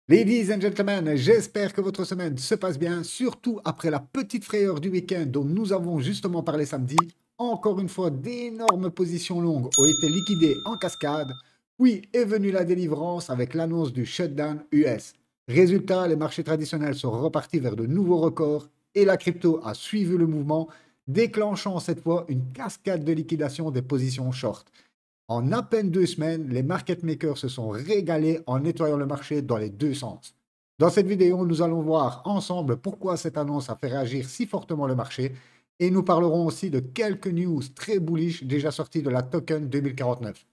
Ladies and gentlemen, j'espère que votre semaine se passe bien, surtout après la petite frayeur du week-end dont nous avons justement parlé samedi. Encore une fois, d'énormes positions longues ont été liquidées en cascade. Puis est venue la délivrance avec l'annonce du shutdown US. Résultat, les marchés traditionnels sont repartis vers de nouveaux records et la crypto a suivi le mouvement, déclenchant cette fois une cascade de liquidation des positions short. En à peine 2 semaines, les market makers se sont régalés en nettoyant le marché dans les deux sens. Dans cette vidéo, nous allons voir ensemble pourquoi cette annonce a fait réagir si fortement le marché et nous parlerons aussi de quelques news très bullish déjà sorties de la token 2049.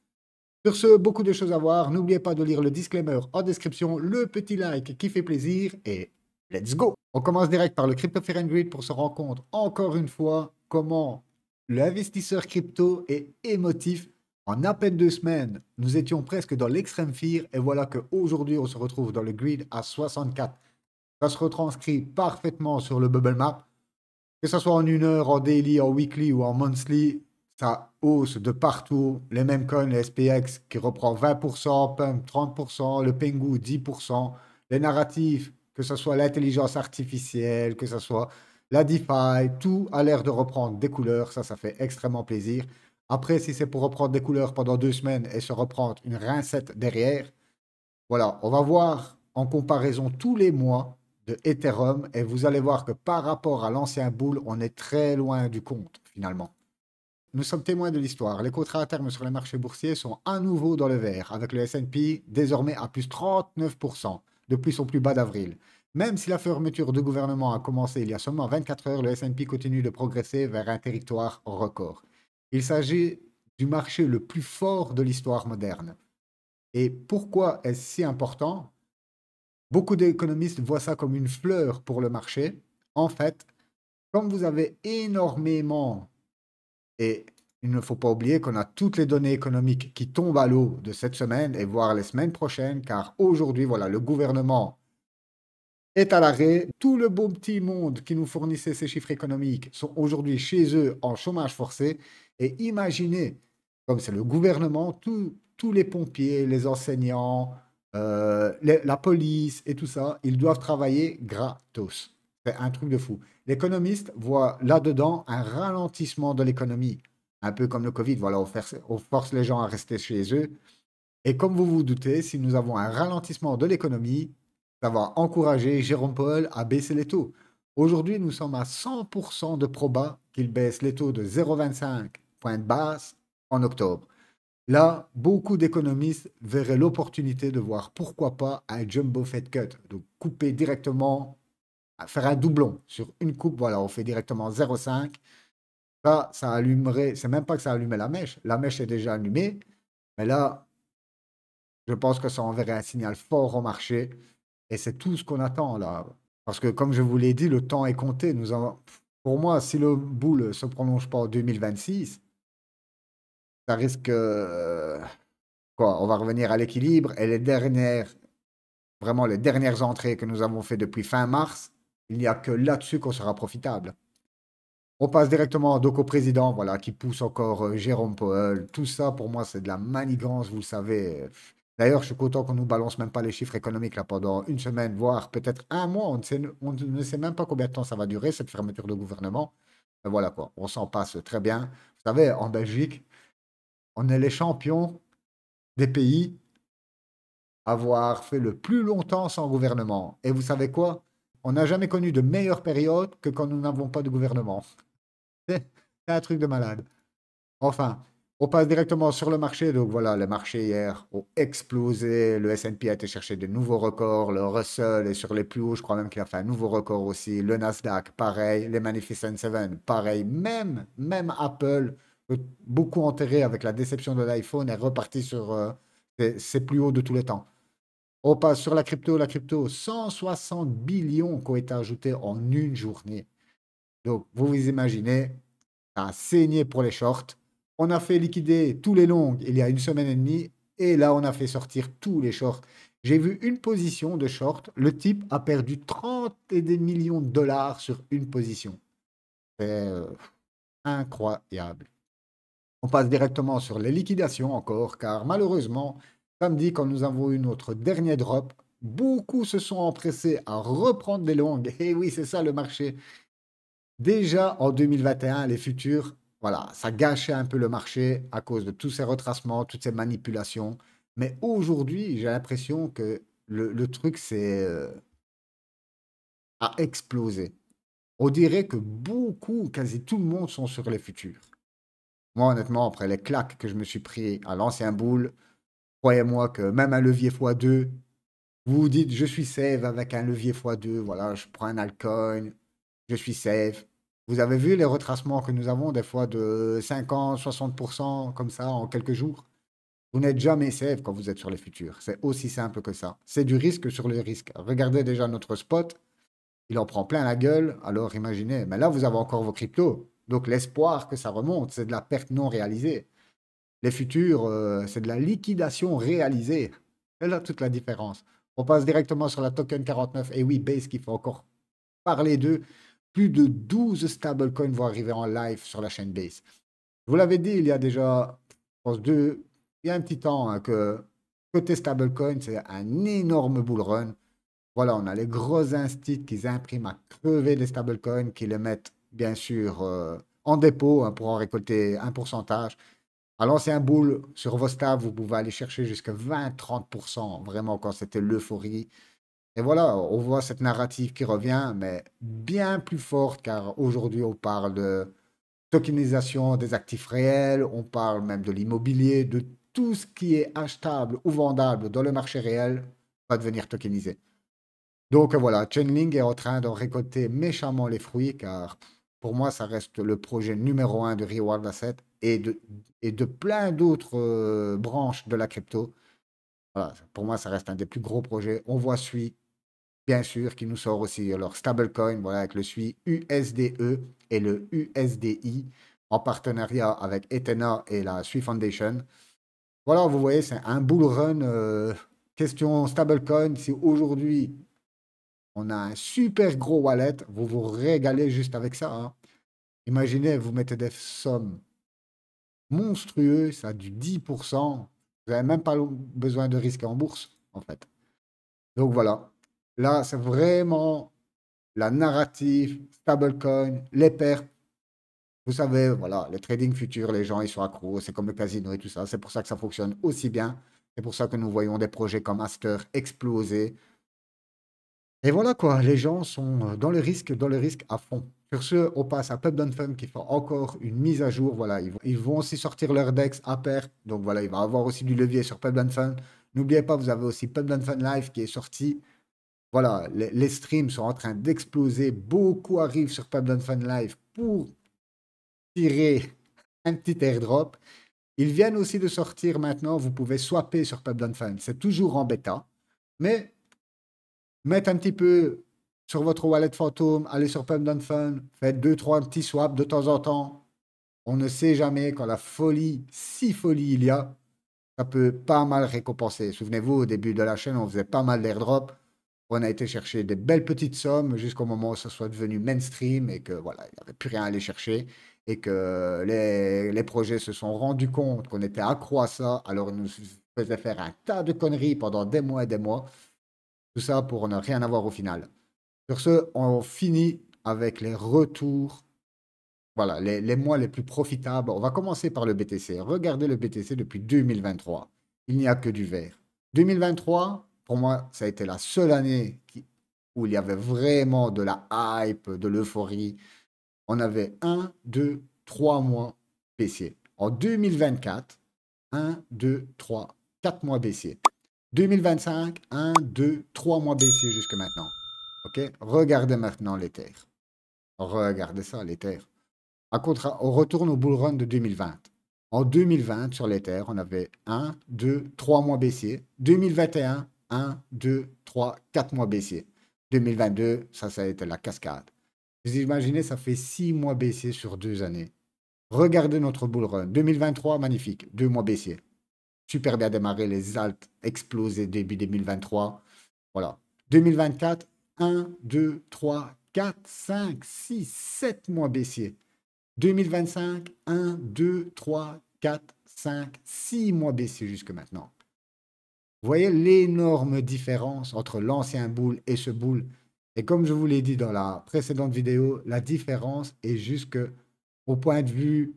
Sur ce, beaucoup de choses à voir. N'oubliez pas de lire le disclaimer en description, le petit like qui fait plaisir et let's go! On commence direct par le Crypto Fear and Greed pour se rendre compte encore une fois comment l'investisseur crypto est émotif. En à peine 2 semaines, nous étions presque dans l'extrême fear et voilà qu'aujourd'hui on se retrouve dans le grid à 64. Ça se retranscrit parfaitement sur le bubble map. Que ce soit en 1 heure, en daily, en weekly ou en monthly, ça hausse de partout. Les mêmes coins, le SPX qui reprend 20%, Pump 30%, le Pengu 10%. Les narratifs, que ce soit l'intelligence artificielle, que ce soit la DeFi, tout a l'air de reprendre des couleurs. Ça fait extrêmement plaisir. Après, si c'est pour reprendre des couleurs pendant 2 semaines et se reprendre une rincette derrière, voilà, on va voir en comparaison tous les mois de Ethereum et vous allez voir que par rapport à l'ancien bull, on est très loin du compte finalement. Nous sommes témoins de l'histoire. Les contrats à terme sur les marchés boursiers sont à nouveau dans le vert, avec le S&P désormais à plus 39% depuis son plus bas d'avril. Même si la fermeture du gouvernement a commencé il y a seulement 24 heures, le S&P continue de progresser vers un territoire record. Il s'agit du marché le plus fort de l'histoire moderne. Et pourquoi est-ce si important? Beaucoup d'économistes voient ça comme une fleur pour le marché. En fait, comme vous avez énormément, et il ne faut pas oublier qu'on a toutes les données économiques qui tombent à l'eau de cette semaine et voire les semaines prochaines, car aujourd'hui, voilà, le gouvernement est à l'arrêt. Tout le beau petit monde qui nous fournissait ces chiffres économiques sont aujourd'hui chez eux en chômage forcé. Et imaginez, comme c'est le gouvernement, tous les pompiers, les enseignants, la police et tout ça, ils doivent travailler gratos. C'est un truc de fou. L'économiste voit là-dedans un ralentissement de l'économie, un peu comme le Covid. Voilà, on force les gens à rester chez eux. Et comme vous vous doutez, si nous avons un ralentissement de l'économie, ça va encourager Jérôme Powell à baisser les taux. Aujourd'hui, nous sommes à 100% de proba qu'il baisse les taux de 0,25 points de base en octobre. Là, beaucoup d'économistes verraient l'opportunité de voir pourquoi pas un jumbo Fed cut, donc couper directement, faire un doublon sur une coupe, voilà, on fait directement 0,5. Ça allumerait, c'est même pas que ça allumait la mèche est déjà allumée, mais là, je pense que ça enverrait un signal fort au marché et c'est tout ce qu'on attend là. Parce que comme je vous l'ai dit, le temps est compté. Pour moi, si le bull ne se prolonge pas en 2026, ça risque, quoi, on va revenir à l'équilibre et vraiment les dernières entrées que nous avons fait depuis fin mars, il n'y a que là-dessus qu'on sera profitable. On passe directement donc au président, voilà, qui pousse encore Jérôme Powell. Tout ça, pour moi, c'est de la manigance, vous le savez. D'ailleurs, je suis content qu'on nous balance même pas les chiffres économiques là pendant une semaine, voire peut-être un mois. On ne sait même pas combien de temps ça va durer, cette fermeture de gouvernement. Mais voilà quoi, on s'en passe très bien. Vous savez, en Belgique, on est les champions des pays à avoir fait le plus longtemps sans gouvernement. Et vous savez quoi? On n'a jamais connu de meilleure période que quand nous n'avons pas de gouvernement. C'est un truc de malade. Enfin, on passe directement sur le marché. Donc voilà, les marchés hier ont explosé. Le S&P a été chercher de nouveaux records. Le Russell est sur les plus hauts. Je crois même qu'il a fait un nouveau record aussi. Le Nasdaq, pareil. Les Magnificent Seven, pareil. Même Apple, beaucoup enterré avec la déception de l'iPhone, est reparti sur ses plus hauts de tous les temps. On passe sur la crypto. La crypto, 160 billions qui ont été ajoutés en une journée. Donc, vous vous imaginez, ça a saigné pour les shorts. On a fait liquider tous les longs il y a une semaine et demie. Et là, on a fait sortir tous les shorts. J'ai vu une position de short. Le type a perdu 30 et des millions de dollars sur une position. C'est incroyable. On passe directement sur les liquidations encore, car malheureusement, samedi, quand nous avons eu notre dernier drop, Beaucoup se sont empressés à reprendre des longues. Et oui, c'est ça le marché. Déjà en 2021, les futurs, voilà, ça gâchait un peu le marché à cause de tous ces retracements, toutes ces manipulations. Mais aujourd'hui, j'ai l'impression que le truc, c'est a explosé. On dirait que beaucoup, quasi tout le monde sont sur les futurs. Moi, honnêtement, après les claques que je me suis pris à l'ancien boule, croyez-moi que même un levier x2, vous vous dites, je suis safe avec un levier x2, voilà, je prends un altcoin, je suis safe. Vous avez vu les retracements que nous avons des fois de 50, 60% comme ça en quelques jours? Vous n'êtes jamais safe quand vous êtes sur les futurs. C'est aussi simple que ça. C'est du risque sur le risque. Regardez déjà notre spot, il en prend plein la gueule, alors imaginez. Mais là, vous avez encore vos cryptos. Donc l'espoir que ça remonte, c'est de la perte non réalisée. Les futurs, c'est de la liquidation réalisée. C'est là toute la différence. On passe directement sur la token 49. Et oui, Base qu'il faut encore parler d'eux. Plus de 12 stablecoins vont arriver en live sur la chaîne Base. Je vous l'avais dit il y a déjà, je pense, il y a un petit temps hein, que côté stablecoin, c'est un énorme bull run. Voilà, on a les gros instituts qui impriment à crever les stablecoins, qui les mettent bien sûr en dépôt hein, pour en récolter un pourcentage. À l'ancien bull, sur vos stabs, vous pouvez aller chercher jusqu'à 20-30%, vraiment quand c'était l'euphorie. Et voilà, on voit cette narrative qui revient, mais bien plus forte, car aujourd'hui, on parle de tokenisation des actifs réels, on parle même de l'immobilier, de tout ce qui est achetable ou vendable dans le marché réel va devenir tokenisé. Donc voilà, Chainlink est en train de récolter méchamment les fruits, car pour moi, ça reste le projet numéro un de Reward Asset et de plein d'autres branches de la crypto. Voilà, pour moi, ça reste un des plus gros projets. On voit Sui, bien sûr, qui nous sort aussi leur stablecoin, voilà, avec le Sui USDE et le USDI en partenariat avec Ethena et la Sui Foundation. Voilà, vous voyez, c'est un bull run. Question stablecoin, si aujourd'hui on a un super gros wallet, vous vous régalez juste avec ça, hein. Imaginez, vous mettez des sommes monstrueuses, ça a du 10%. Vous n'avez même pas besoin de risquer en bourse, en fait. Donc voilà. Là, c'est vraiment la narrative, stablecoin, les pertes. Vous savez, voilà, le trading futur, les gens, ils sont accros. C'est comme le casino et tout ça. C'est pour ça que ça fonctionne aussi bien. C'est pour ça que nous voyons des projets comme Aster exploser. Et voilà quoi, les gens sont dans le risque à fond. Sur ce, on passe à Pub Fun qui fait encore une mise à jour. Voilà, ils vont aussi sortir leur DEX à perte. Donc voilà, il va y avoir aussi du levier sur Pub Fun. N'oubliez pas, vous avez aussi Pub Fun Live qui est sorti. Voilà, les streams sont en train d'exploser. Beaucoup arrivent sur Pub Fun Live pour tirer un petit airdrop. Ils viennent aussi de sortir maintenant. Vous pouvez swapper sur Pub Fun. C'est toujours en bêta. Mais mettre un petit peu sur votre wallet fantôme, allez sur Pump Fun, faites deux, trois petits swaps de temps en temps. On ne sait jamais quand la folie, si folie il y a, ça peut pas mal récompenser. Souvenez-vous, au début de la chaîne, on faisait pas mal d'airdrops. On a été chercher des belles petites sommes jusqu'au moment où ça soit devenu mainstream et que voilà, il n'y avait plus rien à aller chercher et que les projets se sont rendus compte qu'on était accro à ça. Alors ils nous faisaient faire un tas de conneries pendant des mois et des mois. Tout ça pour ne rien avoir au final. Sur ce, on finit avec les retours, voilà, les mois les plus profitables. On va commencer par le BTC. Regardez le BTC depuis 2023. Il n'y a que du vert. 2023, pour moi, ça a été la seule année où il y avait vraiment de la hype, de l'euphorie. On avait un, 2, 3 mois baissiers. En 2024, un, 2, 3, 4 mois baissiers. 2025, un, 2, 3 mois baissiers jusque maintenant. OK? Regardez maintenant l'Ether. Regardez ça, l'Ether. On retourne au bull run de 2020. En 2020, sur l'Ether, on avait un, 2, 3 mois baissiers. 2021, un, 2, 3, 4 mois baissiers. 2022, ça a été la cascade. Vous imaginez, ça fait 6 mois baissiers sur 2 années. Regardez notre bull run. 2023, magnifique. 2 mois baissiers. Super bien démarré. Les alts explosés début 2023. Voilà. 2024, 1, 2, 3, 4, 5, 6, 7 mois baissiers. 2025, 1, 2, 3, 4, 5, 6 mois baissiers jusque maintenant. Vous voyez l'énorme différence entre l'ancien boule et ce boule. Et comme je vous l'ai dit dans la précédente vidéo, la différence est juste que au point de vue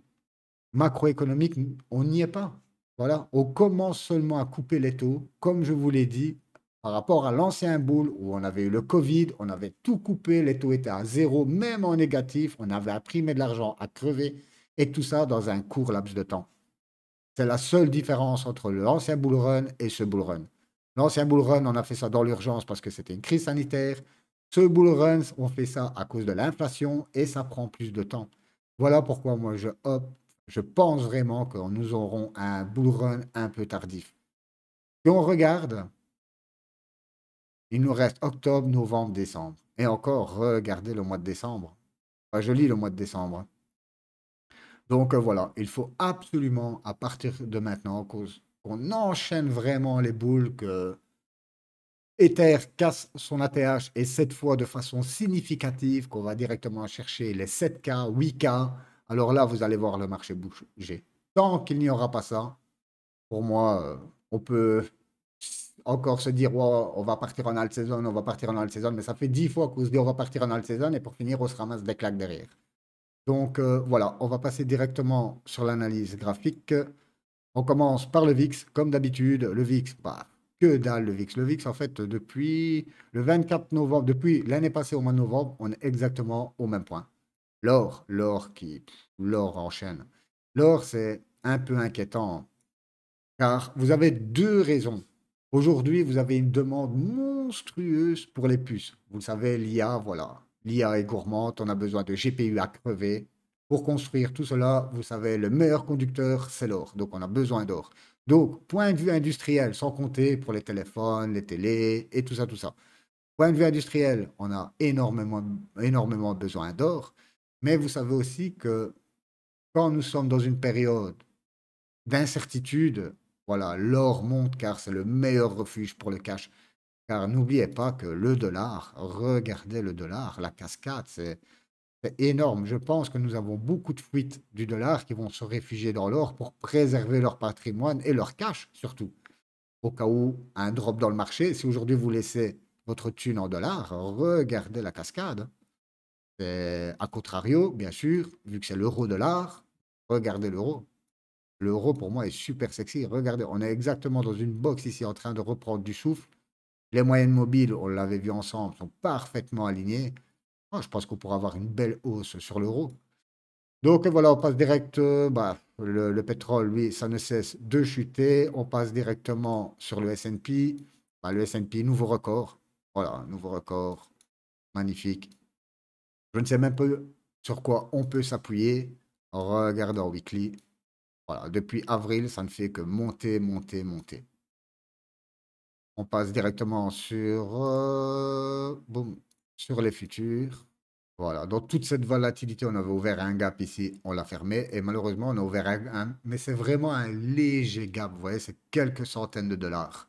macroéconomique, on n'y est pas. Voilà, on commence seulement à couper les taux, comme je vous l'ai dit, par rapport à l'ancien boule où on avait eu le Covid, on avait tout coupé, les taux étaient à zéro, même en négatif, on avait imprimé de l'argent à crever, et tout ça dans un court laps de temps. C'est la seule différence entre l'ancien bull run et ce bull run. L'ancien bull run, on a fait ça dans l'urgence parce que c'était une crise sanitaire. Ce bull run, on fait ça à cause de l'inflation et ça prend plus de temps. Voilà pourquoi moi je pense vraiment que nous aurons un bull run un peu tardif. Si on regarde, il nous reste octobre, novembre, décembre. Et encore, regardez le mois de décembre. Pas joli le mois de décembre. Donc voilà, il faut absolument, à partir de maintenant, qu'on enchaîne vraiment les boules, que Ether casse son ATH et cette fois de façon significative, qu'on va directement chercher les 7K, 8K. Alors là, vous allez voir le marché bouger. Tant qu'il n'y aura pas ça, pour moi, on peut encore se dire, wow, on va partir en alt saison, on va partir en alt saison, mais ça fait 10 fois qu'on se dit on va partir en alt saison et pour finir, on se ramasse des claques derrière. Donc voilà, on va passer directement sur l'analyse graphique. On commence par le VIX, comme d'habitude. Le VIX, bah, que dalle le VIX. Le VIX, en fait, depuis le 24 novembre, depuis l'année passée au mois de novembre, on est exactement au même point. L'or enchaîne. L'or, c'est un peu inquiétant, car vous avez deux raisons. Aujourd'hui, vous avez une demande monstrueuse pour les puces. Vous le savez, l'IA, voilà. L'IA est gourmande, on a besoin de GPU à crever. Pour construire tout cela, vous savez, le meilleur conducteur, c'est l'or. Donc, on a besoin d'or. Donc, point de vue industriel, sans compter pour les téléphones, les télés et tout ça, tout ça. Point de vue industriel, on a énormément besoin d'or. Mais vous savez aussi que quand nous sommes dans une période d'incertitude, voilà, l'or monte car c'est le meilleur refuge pour le cash. Car n'oubliez pas que le dollar, regardez le dollar, la cascade, c'est énorme. Je pense que nous avons beaucoup de fuites du dollar qui vont se réfugier dans l'or pour préserver leur patrimoine et leur cash surtout. Au cas où un drop dans le marché, si aujourd'hui vous laissez votre thune en dollars, regardez la cascade. A contrario, bien sûr, vu que c'est l'euro-dollar, regardez l'euro. L'euro, pour moi, est super sexy. Regardez, on est exactement dans une box ici en train de reprendre du souffle. Les moyennes mobiles, on l'avait vu ensemble, sont parfaitement alignées. Oh, je pense qu'on pourra avoir une belle hausse sur l'euro. Donc voilà, on passe direct. Le pétrole, lui, ça ne cesse de chuter. On passe directement sur le S&P. Bah, le S&P, nouveau record. Voilà, nouveau record. Magnifique. Je ne sais même pas sur quoi on peut s'appuyer. Regardez en weekly. Voilà, depuis avril, ça ne fait que monter, monter, monter. On passe directement sur, boum, sur les futurs. Voilà, dans toute cette volatilité, on avait ouvert un gap ici, on l'a fermé. Et malheureusement, on a ouvert mais c'est vraiment un léger gap. Vous voyez, c'est quelques centaines de dollars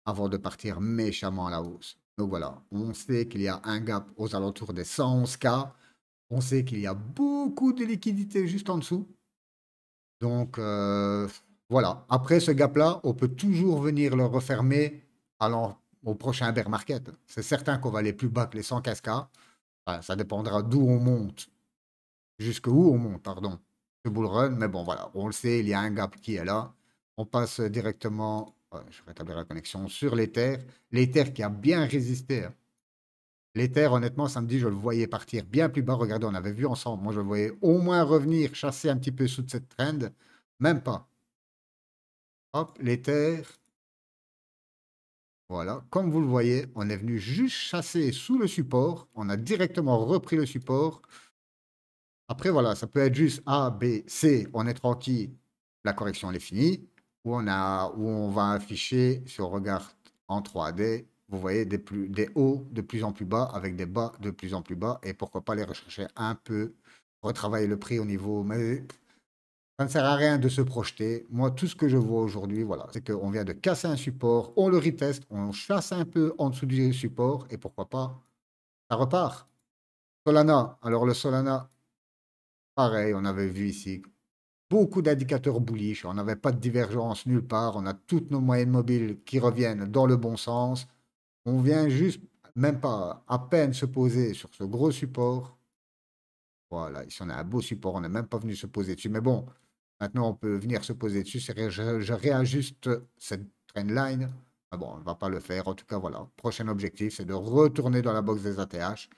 avant de partir méchamment à la hausse. Donc voilà, on sait qu'il y a un gap aux alentours des 111K. On sait qu'il y a beaucoup de liquidités juste en dessous. Donc, voilà. Après ce gap-là, on peut toujours venir le refermer allant au prochain bear market. C'est certain qu'on va aller plus bas que les 115K. Enfin, ça dépendra d'où on monte, jusqu'où on monte, pardon, ce bull run. Mais bon, voilà, on le sait, il y a un gap qui est là. On passe directement, je vais rétablir la connexion, sur l'Ether. L'Ether qui a bien résisté, hein. L'Ether, honnêtement, samedi, je le voyais partir bien plus bas. Regardez, on avait vu ensemble. Moi, je le voyais au moins revenir, chasser un petit peu sous de cette trend. Même pas. Hop, l'Ether. Voilà. Comme vous le voyez, on est venu juste chasser sous le support. On a directement repris le support. Après, voilà, ça peut être juste A, B, C. On est tranquille. La correction, elle est finie. Où on va afficher, si on regarde en 3D, vous voyez des hauts de plus en plus bas avec des bas de plus en plus bas. Et pourquoi pas les rechercher un peu, retravailler le prix au niveau. Mais ça ne sert à rien de se projeter. Moi, tout ce que je vois aujourd'hui, voilà, c'est qu'on vient de casser un support, on le reteste, on chasse un peu en dessous du support et pourquoi pas, ça repart. Solana, alors le Solana, pareil, on avait vu ici. beaucoup d'indicateurs bullish. On n'avait pas de divergence nulle part. On a toutes nos moyennes mobiles qui reviennent dans le bon sens. On vient juste, même pas à peine se poser sur ce gros support. Voilà, ici on a un beau support. On n'est même pas venu se poser dessus. Mais bon, maintenant on peut venir se poser dessus. Je réajuste cette trendline. Ah bon, on ne va pas le faire. En tout cas, voilà. Prochain objectif, c'est de retourner dans la box des ATH.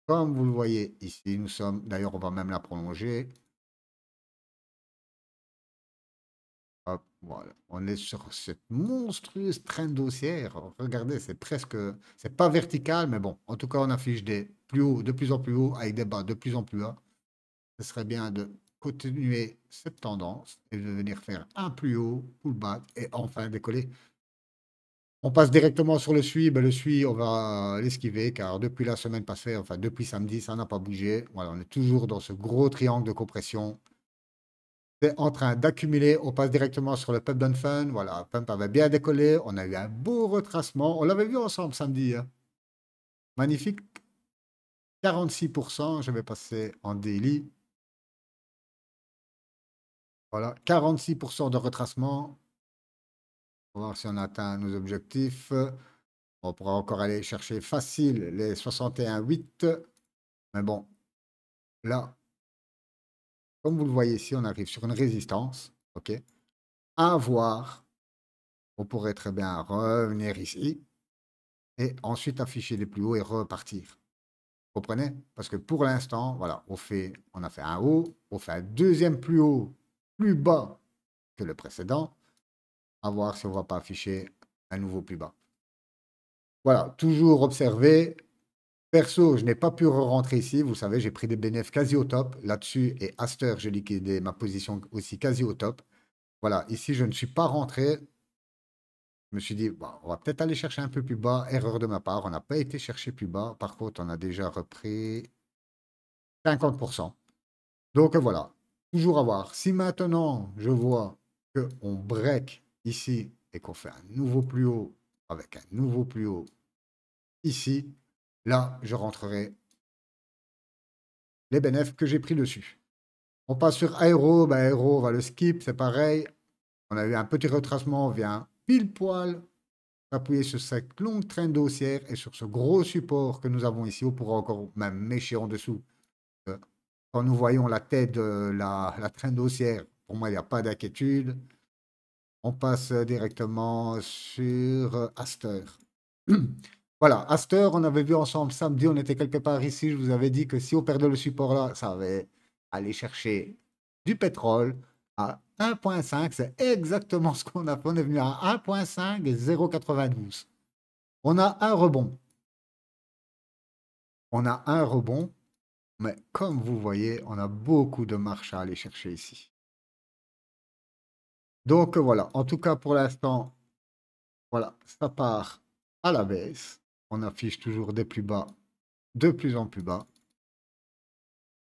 Comme vous le voyez ici, nous sommes, d'ailleurs, on va même la prolonger. Hop, voilà. On est sur cette monstrueuse traîne haussière. Regardez, c'est presque, c'est pas vertical, mais bon, en tout cas, on affiche des plus hauts, de plus en plus hauts, avec des bas de plus en plus bas. Ce serait bien de continuer cette tendance et de venir faire un plus haut, pullback et enfin décoller. On passe directement sur le SUI. Ben, le SUI, on va l'esquiver car depuis la semaine passée, enfin depuis samedi, ça n'a pas bougé. Voilà, on est toujours dans ce gros triangle de compression. C'est en train d'accumuler. On passe directement sur le Pump and Fun. Voilà, Pump avait bien décollé. On a eu un beau retracement. On l'avait vu ensemble samedi, hein. Magnifique. 46%. Je vais passer en daily. Voilà, 46% de retracement. On va voir si on atteint nos objectifs. On pourra encore aller chercher facile les 61,8. Mais bon, là, comme vous le voyez ici, on arrive sur une résistance. OK. À voir. On pourrait très bien revenir ici. Et ensuite afficher les plus hauts et repartir. Vous comprenez? Parce que pour l'instant, voilà, on a fait un haut, on fait un deuxième plus haut, plus bas que le précédent. À voir si on ne va pas afficher un nouveau plus bas. Voilà, toujours observer. Perso, je n'ai pas pu re-rentrer ici. Vous savez, j'ai pris des bénéfices quasi au top. Là-dessus, et à cette heure, j'ai liquidé ma position aussi quasi au top. Voilà, ici, je ne suis pas rentré. Je me suis dit, bon, on va peut-être aller chercher un peu plus bas. Erreur de ma part, on n'a pas été chercher plus bas. Par contre, on a déjà repris 50%. Donc voilà, toujours à voir. Si maintenant, je vois qu'on break ici et qu'on fait un nouveau plus haut avec un nouveau plus haut ici, là, je rentrerai les bénéfices que j'ai pris dessus. On passe sur Aéro. Ben, Aéro, on va le skip, c'est pareil. On a eu un petit retracement, on vient pile poil appuyer sur cette longue traîne haussière et sur ce gros support que nous avons ici. On pourra encore même mécher en dessous. Quand nous voyons la tête de la traîne haussière, pour moi, il n'y a pas d'inquiétude. On passe directement sur Aster. Voilà, Aster, on avait vu ensemble samedi, on était quelque part ici. Je vous avais dit que si on perdait le support là, ça avait aller chercher du pétrole à 1,5. C'est exactement ce qu'on a fait. On est venu à 1,5 et 0,92. On a un rebond. On a un rebond, mais comme vous voyez, on a beaucoup de marche à aller chercher ici. Donc voilà, en tout cas pour l'instant, voilà, ça part à la baisse. On affiche toujours des plus bas, de plus en plus bas.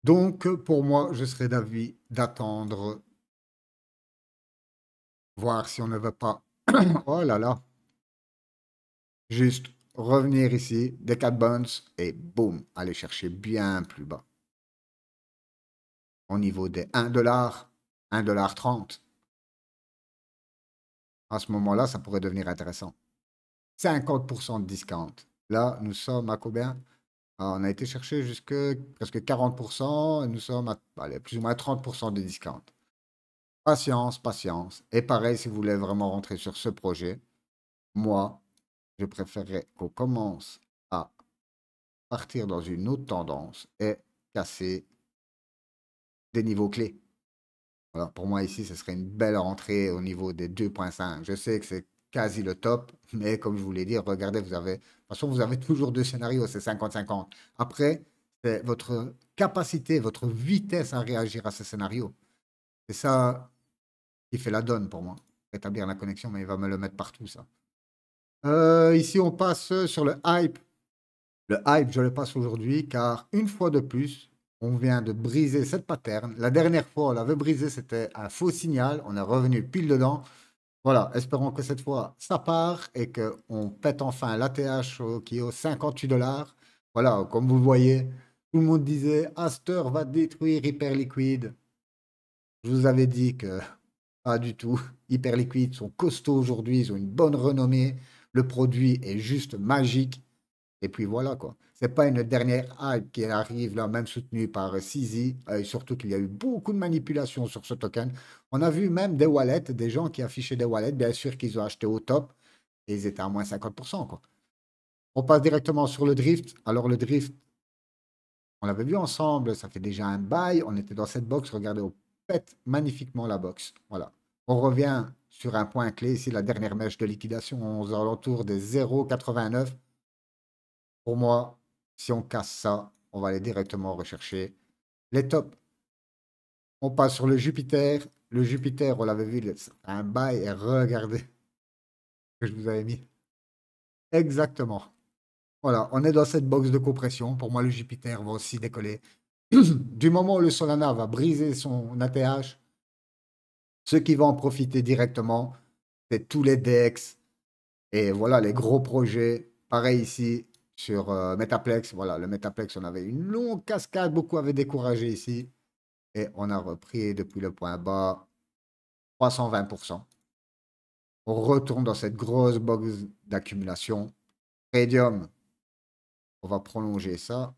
Donc pour moi, je serais d'avis d'attendre, voir si on ne veut pas, oh là là, juste revenir ici, des 4 bounce et boum, aller chercher bien plus bas. Au niveau des 1$, 1,30$. À ce moment-là, ça pourrait devenir intéressant. 50% de discount. Là, nous sommes à combien? Ah, on a été chercher jusque presque 40%. Et nous sommes à allez, plus ou moins 30% de discount. Patience, patience. Et pareil, si vous voulez vraiment rentrer sur ce projet, moi, je préférerais qu'on commence à partir dans une autre tendance et casser des niveaux clés. Voilà, pour moi, ici, ce serait une belle rentrée au niveau des 2,5. Je sais que c'est quasi le top, mais comme je vous l'ai dit, regardez, de toute façon, vous avez toujours deux scénarios, c'est 50-50. Après, c'est votre capacité, votre vitesse à réagir à ce scénario. C'est ça qui fait la donne pour moi. Rétablir la connexion, mais il va me le mettre partout, ça. Ici, on passe sur le hype. Le hype, je le passe aujourd'hui, car une fois de plus, on vient de briser cette pattern. La dernière fois, on l'avait brisé, c'était un faux signal. On est revenu pile dedans. Voilà, espérons que cette fois, ça part et qu'on pète enfin l'ATH qui est aux 58$. Voilà, comme vous le voyez, tout le monde disait, Aster va détruire Hyperliquid. Je vous avais dit que pas du tout. Hyperliquid sont costauds aujourd'hui, ils ont une bonne renommée. Le produit est juste magique. Et puis voilà quoi. C'est pas une dernière hype qui arrive là, même soutenue par CZ, et surtout qu'il y a eu beaucoup de manipulations sur ce token. On a vu même des wallets, des gens qui affichaient des wallets, bien sûr qu'ils ont acheté au top, et ils étaient à moins 50% quoi. On passe directement sur le drift. Alors le drift, on l'avait vu ensemble, ça fait déjà un bail. On était dans cette box, regardez, on pète magnifiquement la box. Voilà. On revient sur un point clé ici, la dernière mèche de liquidation aux alentours des 0,89. Pour moi, si on casse ça, on va aller directement rechercher les tops. On passe sur le Jupiter. Le Jupiter, on l'avait vu, c'est un bail et regardez ce que je vous avais mis. Exactement. Voilà, on est dans cette box de compression. Pour moi, le Jupiter va aussi décoller. Du moment où le Solana va briser son ATH, ceux qui vont en profiter directement, c'est tous les DEX et voilà les gros projets. Pareil ici sur Metaplex. Voilà, le Metaplex, on avait une longue cascade, beaucoup avaient découragé ici. Et on a repris depuis le point bas 320%. On retourne dans cette grosse box d'accumulation. Radium, on va prolonger ça.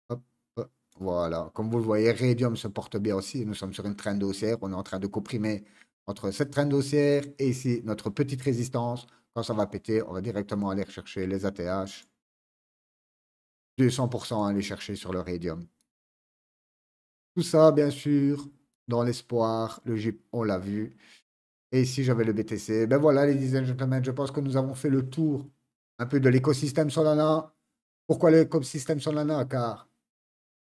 Hop, hop, voilà. Comme vous le voyez, Radium se porte bien aussi. Nous sommes sur une trend haussière. On est en train de comprimer entre cette trend haussière et ici notre petite résistance. Quand ça va péter, on va directement aller chercher les ATH. 200% à aller chercher sur le Radium. Tout ça, bien sûr, dans l'espoir. Le JIP, on l'a vu. Et ici, j'avais le BTC. Ben voilà, ladies and gentlemen, je pense que nous avons fait le tour un peu de l'écosystème Solana. Pourquoi l'écosystème Solana? Car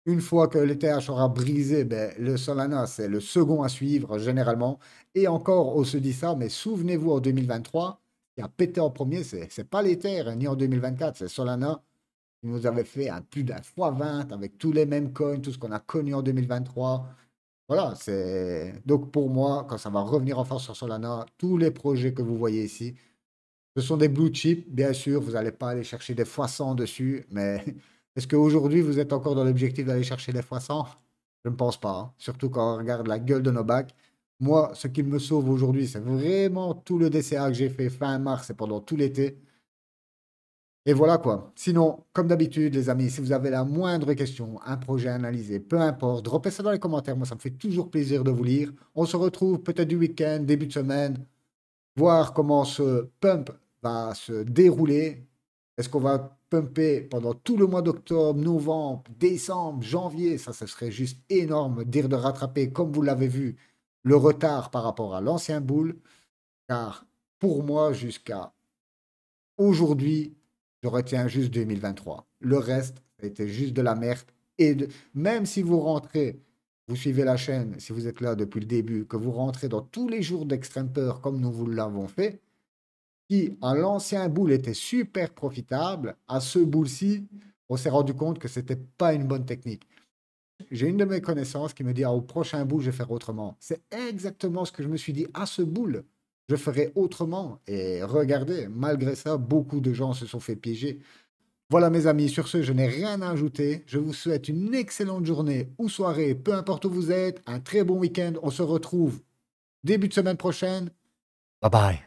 une fois que l'ETH aura brisé, ben, le Solana, c'est le second à suivre généralement. Et encore, on se dit ça, mais souvenez-vous, en 2023, qui a pété en premier, c'est pas l'Ether, ni en 2024, c'est Solana qui nous avait fait un plus d'un fois 20 avec tous les mêmes coins, tout ce qu'on a connu en 2023. Voilà, c'est donc pour moi, quand ça va revenir en force sur Solana, tous les projets que vous voyez ici, ce sont des blue chips, bien sûr, vous n'allez pas aller chercher des fois 100 dessus, mais est-ce qu'aujourd'hui vous êtes encore dans l'objectif d'aller chercher des fois 100? Je ne pense pas, hein. Surtout quand on regarde la gueule de nos bacs. Moi, ce qui me sauve aujourd'hui, c'est vraiment tout le DCA que j'ai fait fin mars et pendant tout l'été. Et voilà quoi. Sinon, comme d'habitude, les amis, si vous avez la moindre question, un projet analysé, peu importe, droppez ça dans les commentaires. Moi, ça me fait toujours plaisir de vous lire. On se retrouve peut-être du week-end, début de semaine, voir comment ce pump va se dérouler. Est-ce qu'on va pumper pendant tout le mois d'octobre, novembre, décembre, janvier? Ça, ce serait juste énorme. Dire de rattraper, comme vous l'avez vu, le retard par rapport à l'ancien bull. Car pour moi, jusqu'à aujourd'hui, je retiens juste 2023. Le reste, ça a été juste de la merde. Même si vous rentrez, vous suivez la chaîne, si vous êtes là depuis le début, que vous rentrez dans tous les jours d'extrême peur comme nous vous l'avons fait, qui à l'ancien boule était super profitable, à ce boule-ci, on s'est rendu compte que c'était pas une bonne technique. J'ai une de mes connaissances qui me dit, ah, au prochain boule, je vais faire autrement. C'est exactement ce que je me suis dit à ce boule. Je ferai autrement. Et regardez, malgré ça, beaucoup de gens se sont fait piéger. Voilà mes amis, sur ce, je n'ai rien à ajouter. Je vous souhaite une excellente journée ou soirée, peu importe où vous êtes, un très bon week-end. On se retrouve début de semaine prochaine. Bye bye.